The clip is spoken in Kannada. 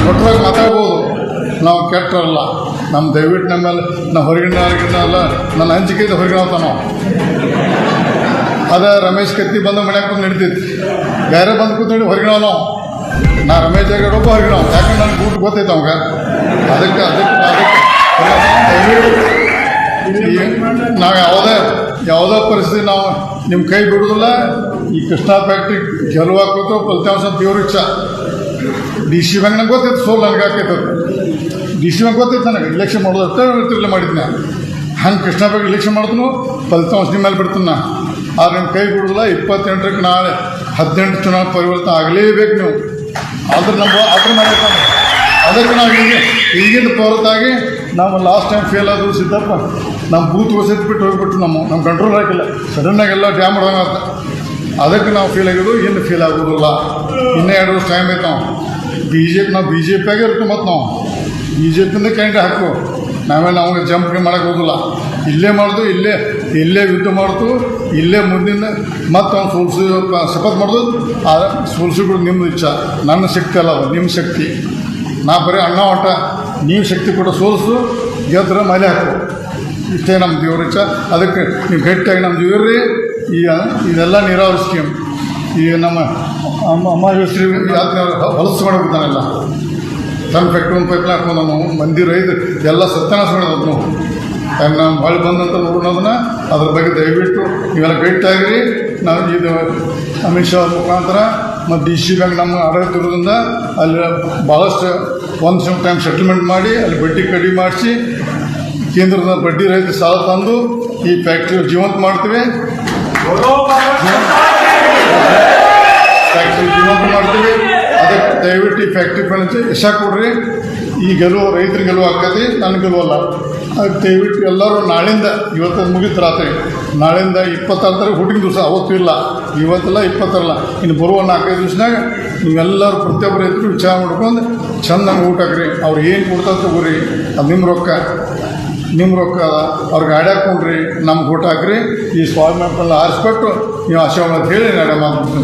ಕೊಟ್ಟರಾಗ ಮಾತಾಡ್ಬೋದು, ನಾವು ಕೆಟ್ಟರಲ್ಲ. ನಮ್ಮ ದಯವಿಟ್ಟು ನಮ್ಮೆಲ್ಲ ನಾವು ಹೊರಗಿನ ಅಲ್ಲ, ನನ್ನ ಹಂಚಿಕೆ ಹೊರಗಿನ ಹೋಗ್ತಾವ ನಾವು. ಅದ ರಮೇಶ್ ಕತ್ತಿ ಬಂದು ಮನ್ಯಾಗ ಕೂತು ನಡೀತೈತಿ, ಬೇರೆ ಬಂದು ಕೂತು ನೋಡಿ ಹೊರಗಿನ ನಾವು. ನಾ ರಮೇಶ್ ಜಾಗಡ್ ಒಬ್ಬ ಹೊರಗಿನ, ಯಾಕಂದ್ರೆ ನನಗೆ ಊಟ ಗೊತ್ತೈತೆ ಅವಾಗ. ಅದಕ್ಕೆ ನಾವು ಯಾವುದೇ ಪರಿಸ್ಥಿತಿ ನಾವು ನಿಮ್ಮ ಕೈ ಬಿಡೋದಿಲ್ಲ. ಈ ಕೃಷ್ಣ ಫ್ಯಾಕ್ಟ್ರಿ ಗೆಲುವಾಕೋತು ಫಲಿತಾಂಶ ದೇವ್ರ ಇಚ್ಛ. ಡಿ ಸಿ ಬ್ಯಾಂಕ್ ನಂಗೆ ಗೊತ್ತಿತ್ತು, ಸೋಲ್ ನನಗೆ ಹಾಕೈತೆ. ಡಿ ಸಿ ಬ್ಯಾಂಕ್ ಗೊತ್ತಿತ್ತು ನನಗೆ, ಇಲೆಕ್ಷನ್ ಮಾಡೋದು ಅಷ್ಟೇ ತಿರ್ಲೆ ಮಾಡಿದ್ನ. ಹಂಗೆ ಕೃಷ್ಣ ಬ್ಯಾಂಕ್ ಇಲೆಕ್ಷನ್ ಮಾಡಿದ್ನು ಫಲಿತಾಂಶ ನಿಮ್ಮ ಮೇಲೆ ಬಿಡ್ತೀನಿ ನಾ. ಆದ್ರೆ ನಿಮ್ಮ ಕೈ ಬಿಡೋದಿಲ್ಲ. 28ಕ್ಕೆ ನಾಳೆ 18 ಚುನಾವಣೆ ಪರಿವರ್ತನೆ ಆಗಲೇಬೇಕು ನೀವು. ಆದ್ರೆ ಅದ್ರ ಮೇಲೆ ಅದಕ್ಕೆ ನಾವು ಈಗಿನ ಹೊರತಾಗಿ ನಾವು ಲಾಸ್ಟ್ ಟೈಮ್ ಫೇಲ್ ಆದರೂ ಸಿದ್ದಪ್ಪ ನಮ್ಮ ಬೂತ್ ಹೊಸದು ಬಿಟ್ಟು ಹೋಗ್ಬಿಟ್ಟು ನಮ್ಮ ಕಂಟ್ರೋಲ್ ಆಗಿಲ್ಲ. ಸಡನ್ನಾಗೆಲ್ಲ ಡ್ಯಾಮ್ ಮಾಡೋಣ ಅಂತ. ಅದಕ್ಕೆ ನಾವು ಫೇಲ್ ಆಗಿದ್ದು, ಇನ್ನು ಫೇಲ್ ಆಗೋದಿಲ್ಲ. ಇನ್ನೂ 2 ವರ್ಷ ಟೈಮ್ ಬೇಕು. ನಾವು ಬಿ ಜೆ ಪಿಯಾಗೆ ಇರ್ತೀವಿ. ಮತ್ತು ನಾವು ಬಿ ಜೆ ಪಿಯಿಂದ ಕ್ಯಾಂಡಿಡೇಟ್ ಹಾಕು. ನಾವು ಜಂಪ್ ಮಾಡೋಕ್ಕೆ ಹೋಗೋಲ್ಲ. ಇಲ್ಲೇ ಮಾಡೋದು, ಇಲ್ಲೇ ಯುದ್ಧ ಮಾಡ್ತು, ಇಲ್ಲೇ ಮುಂದಿನ ಮತ್ತು ಅವ್ನು ಶಪಥ ಮಾಡೋದು. ಆ ಸೋಲ್ಸಿಬಿಡು ನಿಮ್ಮದು ಇಚ್ಛ. ನನ್ನ ಶಕ್ತಿ ಅಲ್ಲ, ಅದು ನಿಮ್ಮ ಶಕ್ತಿ. ನಾ ಬರೀ ಅಣ್ಣ ಆಟ, ನೀವು ಶಕ್ತಿ ಕೊಟ್ಟು ಸೋಲಿಸು, ಗೆದ್ರೆ ಮಲೆ ಹಾಕು. ಇಷ್ಟೇ ನಮ್ಮ ದೇವ್ರ ಇಚ್ಛ. ಅದಕ್ಕೆ ನೀವು ಗಟ್ಟಿಯಾಗಿ ನಮ್ಮ ದೇವ್ರಿ. ಈಗ ಇದೆಲ್ಲ ನೀರಾವರಿ ಸ್ಕೀಮ್, ಈಗ ನಮ್ಮ ಅಮ್ಮ ಹೆಸರು ಹೊಲಸು ಮಾಡಿಬಿಡ್ತಾನೆಲ್ಲ. ಸಣ್ಣ ಫ್ಯಾಕ್ಟ್ರಿ ಒಂದು ಪೈಪ್ಲೈನ್ ಹಾಕೊಂಡು ನಾವು ಮಂದಿರ ಎಲ್ಲ ಸತ್ಯನಾಶ ಮಾಡೋದು ನಾವು. ನಮ್ಮ ಹೊಳೆ ಬಂದಂತ ನೋಡೋದನ್ನ ಅದ್ರ ಬಗ್ಗೆ ದಯವಿಟ್ಟು ನೀವೆಲ್ಲ ಗಟ್ಟಿಯಾಗಿರಿ. ನಾವು ಇದು ಅಮಿತ್ ಶಾ ಮುಖಾಂತರ ಮತ್ತು ಡಿ ಸಿ ಬ್ಯಾಂಕ್ ನಮ್ಮ ಆಡಳಿತ ಇರೋದ್ರಿಂದ ಅಲ್ಲಿ ಭಾಳಷ್ಟು ಒಂದು ಟೈಮ್ ಸೆಟಲ್ಮೆಂಟ್ ಮಾಡಿ ಅಲ್ಲಿ ಬಡ್ಡಿ ಕಡಿಮೆ ಮಾಡಿಸಿ ಕೇಂದ್ರದ ಬಡ್ಡಿ ರಹಿತ ಸಾಲ ತಂದು ಈ ಫ್ಯಾಕ್ಟ್ರಿ ಜೀವಂತ ಮಾಡ್ತೀವಿ. ಫ್ಯಾಕ್ಟ್ರಿ ಜೀವಂತ ಮಾಡ್ತೀವಿ. ಅದಕ್ಕೆ ದಯವಿಟ್ಟು ಈ ಫ್ಯಾಕ್ಟ್ರಿ ಫೈನಾನ್ಸ್ ಯಶ ಕೊಡ್ರಿ. ಈ ಗೆಲುವು ರೈತರಿಗೆ ಗೆಲುವು ಆಗ್ತದೆ, ನನ್ನ ಗೆಲುವಲ್ಲ. ಅದಕ್ಕೆ ದಯವಿಟ್ಟು ಎಲ್ಲರೂ ನಾಳಿಂದ, ಇವತ್ತು ಮುಗಿತು ರಾತ್ರಿ, ನಾಳಿಂದ 26 ತಾರೀಕು ಹುಟ್ಟಿನ ದಿವಸ. ಅವತ್ತು ಇಲ್ಲ, ಇವತ್ತೆಲ್ಲ 26 ಇನ್ನು ಬರುವ 4-5 ದಿವಸನಾಗ ನೀವೆಲ್ಲರೂ ಪ್ರತಿಯೊಬ್ಬರು ರೈತರು ವಿಚಾರ ಮಾಡ್ಕೊಂಡು ಚೆಂದಂಗೆ ಊಟ ಹಾಕ್ರಿ. ಅವ್ರು ಏನು ಕೊಡ್ತಾರೆ ತಗೋರಿ, ಅದು ನಿಮ್ಮ ರೊಕ್ಕ ಅವ್ರಿಗೆ ಆಡ್ಯಾಕ ಕೊಡ್ರಿ, ನಮ್ಗೆ ಊಟ ಹಾಕ್ರಿ. ಈ ಸ್ವಾಭಿಮಾನ ಆರಿಸ್ಬಿಟ್ಟು ನೀವು ಆಶೀರ್ವಾದ ಹೇಳಿ ನಾಳೆ ಮಾತು